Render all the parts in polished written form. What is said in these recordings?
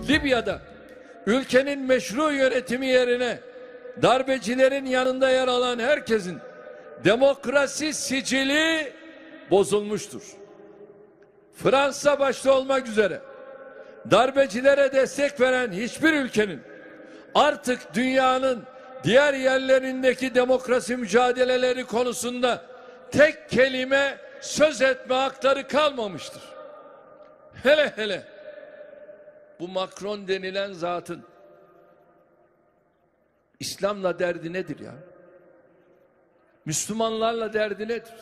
Libya'da ülkenin meşru yönetimi yerine darbecilerin yanında yer alan herkesin demokrasi sicili bozulmuştur. Fransa başta olmak üzere darbecilere destek veren hiçbir ülkenin artık dünyanın diğer yerlerindeki demokrasi mücadeleleri konusunda tek kelime söz etme hakları kalmamıştır. Hele hele bu Macron denilen zatın İslam'la derdi nedir ya? Müslümanlarla derdi nedir?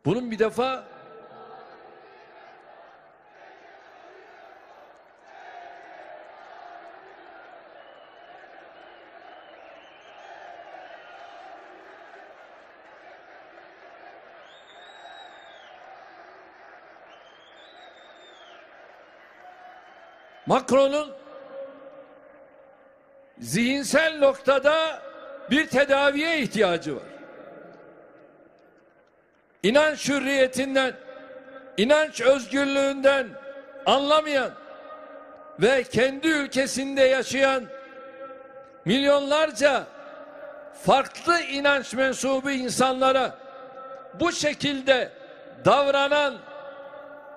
Bunun bir defa Macron'un zihinsel noktada bir tedaviye ihtiyacı var. İnanç hürriyetinden, inanç özgürlüğünden anlamayan ve kendi ülkesinde yaşayan milyonlarca farklı inanç mensubu insanlara bu şekilde davranan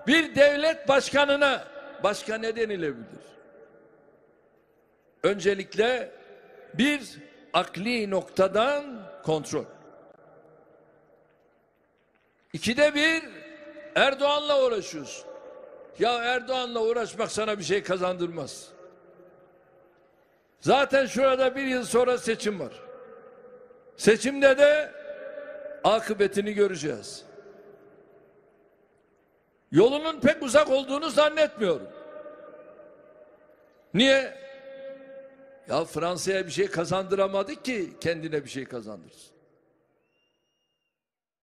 bir devlet başkanına başka ne denilebilir? Öncelikle bir akli noktadan kontrol. İkide bir Erdoğan'la uğraşıyorsun. Ya Erdoğan'la uğraşmak sana bir şey kazandırmaz. Zaten şurada bir yıl sonra seçim var. Seçimde de akıbetini göreceğiz. Yolunun pek uzak olduğunu zannetmiyorum. Niye? Ya Fransa'ya bir şey kazandıramadık ki kendine bir şey kazandırsın.